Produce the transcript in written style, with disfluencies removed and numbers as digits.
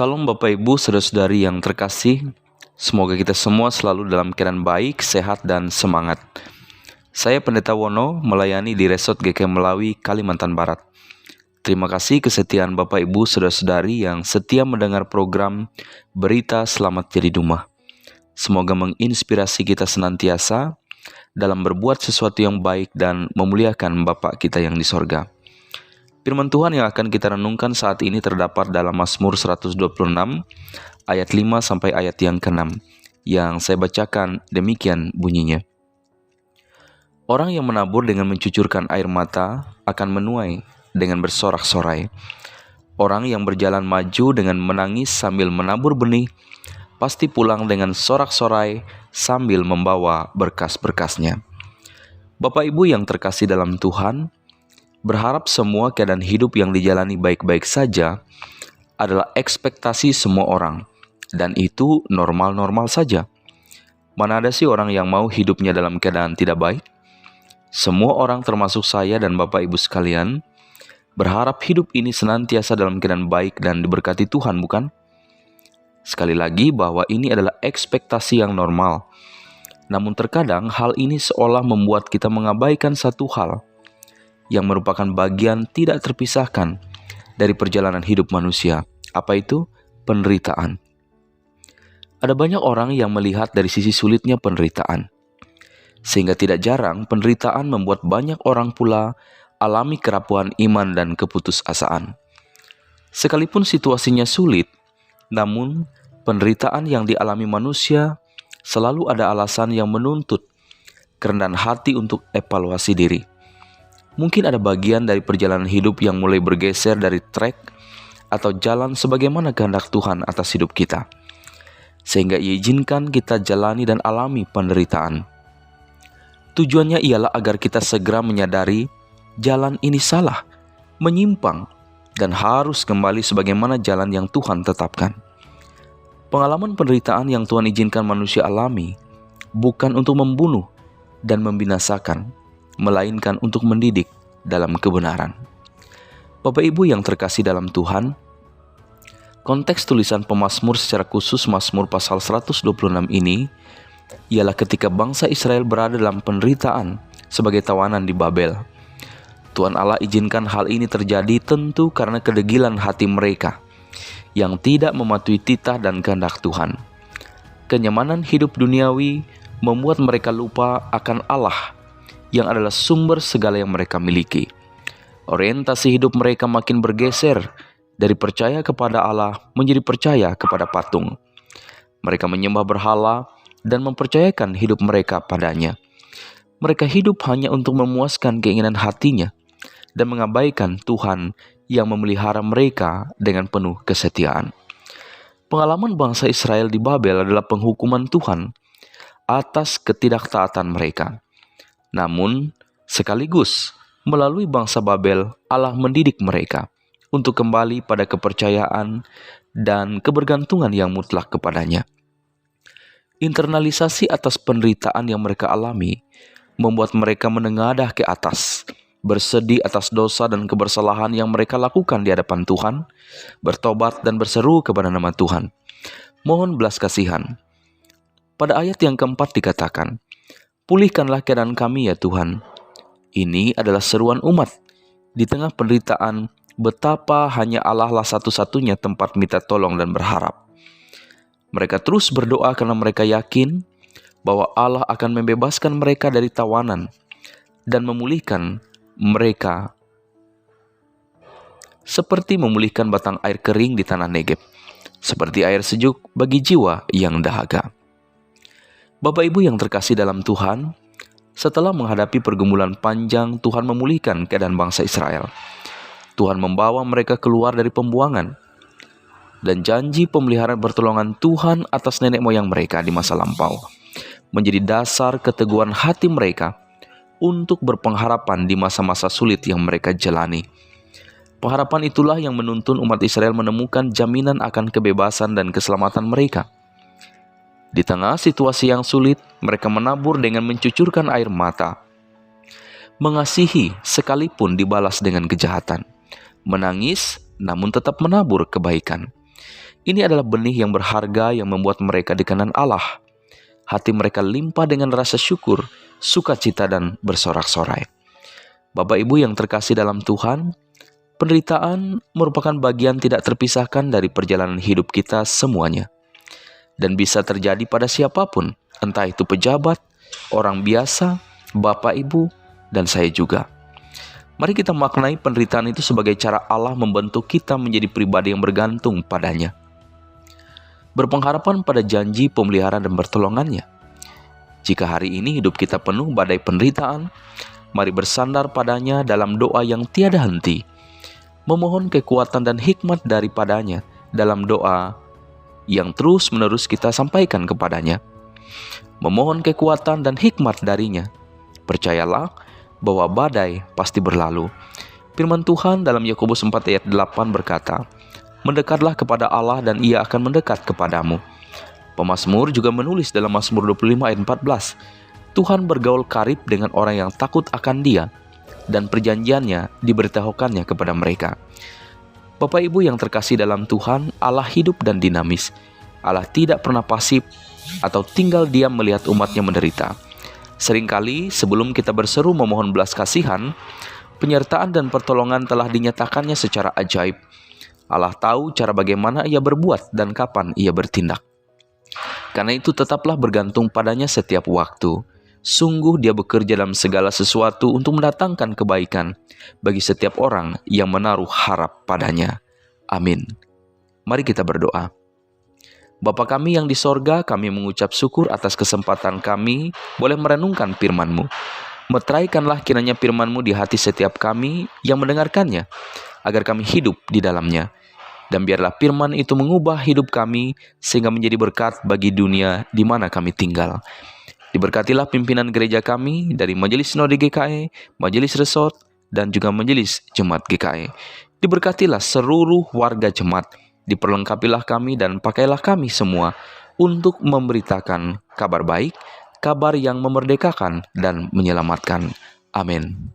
Salam Bapak Ibu, saudara-saudari yang terkasih. Semoga kita semua selalu dalam keadaan baik, sehat, dan semangat. Saya Pendeta Wono, melayani di Resort GK Melawi, Kalimantan Barat. Terima kasih kesetiaan Bapak Ibu, saudara-saudari yang setia mendengar program Berita Selamat Jadi Dumah. Semoga menginspirasi kita senantiasa dalam berbuat sesuatu yang baik dan memuliakan Bapa kita yang di sorga. Firman Tuhan yang akan kita renungkan saat ini terdapat dalam Mazmur 126 ayat 5 sampai ayat yang ke-6 yang saya bacakan demikian bunyinya. Orang yang menabur dengan mencucurkan air mata akan menuai dengan bersorak-sorai. Orang yang berjalan maju dengan menangis sambil menabur benih pasti pulang dengan sorak-sorai sambil membawa berkas-berkasnya. Bapak Ibu yang terkasih dalam Tuhan, berharap semua keadaan hidup yang dijalani baik-baik saja adalah ekspektasi semua orang, dan itu normal-normal saja. Mana ada sih orang yang mau hidupnya dalam keadaan tidak baik? Semua orang termasuk saya dan Bapak Ibu sekalian berharap hidup ini senantiasa dalam keadaan baik dan diberkati Tuhan, bukan? Sekali lagi bahwa ini adalah ekspektasi yang normal. Namun terkadang hal ini seolah membuat kita mengabaikan satu hal yang merupakan bagian tidak terpisahkan dari perjalanan hidup manusia. Apa itu? Penderitaan. Ada banyak orang yang melihat dari sisi sulitnya penderitaan. Sehingga tidak jarang penderitaan membuat banyak orang pula alami kerapuhan iman dan keputusasaan. Sekalipun situasinya sulit, namun penderitaan yang dialami manusia selalu ada alasan yang menuntut kerendahan hati untuk evaluasi diri. Mungkin ada bagian dari perjalanan hidup yang mulai bergeser dari trek atau jalan sebagaimana kehendak Tuhan atas hidup kita, sehingga Ia izinkan kita jalani dan alami penderitaan. Tujuannya ialah agar kita segera menyadari jalan ini salah, menyimpang, dan harus kembali sebagaimana jalan yang Tuhan tetapkan. Pengalaman penderitaan yang Tuhan izinkan manusia alami bukan untuk membunuh dan membinasakan, melainkan untuk mendidik dalam kebenaran. Bapak Ibu yang terkasih dalam Tuhan, konteks tulisan pemazmur secara khusus Mazmur pasal 126 ini ialah ketika bangsa Israel berada dalam penderitaan sebagai tawanan di Babel. Tuhan Allah izinkan hal ini terjadi tentu karena kedegilan hati mereka yang tidak mematuhi titah dan kehendak Tuhan. Kenyamanan hidup duniawi membuat mereka lupa akan Allah yang adalah sumber segala yang mereka miliki. Orientasi hidup mereka makin bergeser dari percaya kepada Allah menjadi percaya kepada patung. Mereka menyembah berhala dan mempercayakan hidup mereka padanya. Mereka hidup hanya untuk memuaskan keinginan hatinya dan mengabaikan Tuhan yang memelihara mereka dengan penuh kesetiaan. Pengalaman bangsa Israel di Babel adalah penghukuman Tuhan atas ketidaktaatan mereka. Namun, sekaligus melalui bangsa Babel, Allah mendidik mereka untuk kembali pada kepercayaan dan kebergantungan yang mutlak kepadanya. Internalisasi atas penderitaan yang mereka alami membuat mereka menengadah ke atas, bersedih atas dosa dan kebersalahan yang mereka lakukan di hadapan Tuhan, bertobat dan berseru kepada nama Tuhan. Mohon belas kasihan. Pada ayat yang keempat dikatakan, "Pulihkanlah keadaan kami ya Tuhan." Ini adalah seruan umat di tengah penderitaan, betapa hanya Allah lah satu-satunya tempat minta tolong dan berharap. Mereka terus berdoa karena mereka yakin bahwa Allah akan membebaskan mereka dari tawanan dan memulihkan mereka seperti memulihkan batang air kering di tanah Negeb, seperti air sejuk bagi jiwa yang dahaga. Bapak Ibu yang terkasih dalam Tuhan, setelah menghadapi pergumulan panjang, Tuhan memulihkan keadaan bangsa Israel. Tuhan membawa mereka keluar dari pembuangan, dan janji pemeliharaan pertolongan Tuhan atas nenek moyang mereka di masa lampau menjadi dasar keteguhan hati mereka untuk berpengharapan di masa-masa sulit yang mereka jalani. Pengharapan itulah yang menuntun umat Israel menemukan jaminan akan kebebasan dan keselamatan mereka. Di tengah situasi yang sulit, mereka menabur dengan mencucurkan air mata. Mengasihi sekalipun dibalas dengan kejahatan. Menangis namun tetap menabur kebaikan. Ini adalah benih yang berharga yang membuat mereka dikenan Allah. Hati mereka limpah dengan rasa syukur, sukacita, dan bersorak-sorai. Bapak Ibu yang terkasih dalam Tuhan, penderitaan merupakan bagian tidak terpisahkan dari perjalanan hidup kita semuanya. Dan bisa terjadi pada siapapun, entah itu pejabat, orang biasa, Bapak Ibu, dan saya juga. Mari kita maknai penderitaan itu sebagai cara Allah membentuk kita menjadi pribadi yang bergantung padanya. Berpengharapan pada janji pemeliharaan dan pertolongannya. Jika hari ini hidup kita penuh badai penderitaan, mari bersandar padanya dalam doa yang tiada henti, memohon kekuatan dan hikmat daripadanya dalam doa yang terus-menerus kita sampaikan kepadanya. Memohon kekuatan dan hikmat darinya. Percayalah bahwa badai pasti berlalu. Firman Tuhan dalam Yakobus 4 ayat 8 berkata, "Mendekatlah kepada Allah dan Ia akan mendekat kepadamu." Pemazmur juga menulis dalam Mazmur 25 ayat 14, Tuhan bergaul karib dengan orang yang takut akan Dia, dan perjanjiannya diberitahukannya kepada mereka. Bapak Ibu yang terkasih dalam Tuhan, Allah hidup dan dinamis. Allah tidak pernah pasif atau tinggal diam melihat umatnya menderita. Seringkali sebelum kita berseru memohon belas kasihan, penyertaan dan pertolongan telah dinyatakannya secara ajaib. Allah tahu cara bagaimana Ia berbuat dan kapan Ia bertindak. Karena itu tetaplah bergantung padanya setiap waktu. Sungguh Dia bekerja dalam segala sesuatu untuk mendatangkan kebaikan bagi setiap orang yang menaruh harap padanya. Amin. Mari kita berdoa. Bapa kami yang di sorga, kami mengucap syukur atas kesempatan kami boleh merenungkan firman-Mu. Meteraikanlah kiranya firman-Mu di hati setiap kami yang mendengarkannya, agar kami hidup di dalamnya. Dan biarlah firman itu mengubah hidup kami sehingga menjadi berkat bagi dunia di mana kami tinggal. Diberkatilah pimpinan gereja kami dari Majelis Sinode GKI, Majelis Resort, dan juga Majelis Jemaat GKI. Diberkatilah seluruh warga jemaat. Diperlengkapilah kami dan pakailah kami semua untuk memberitakan kabar baik, kabar yang memerdekakan dan menyelamatkan. Amin.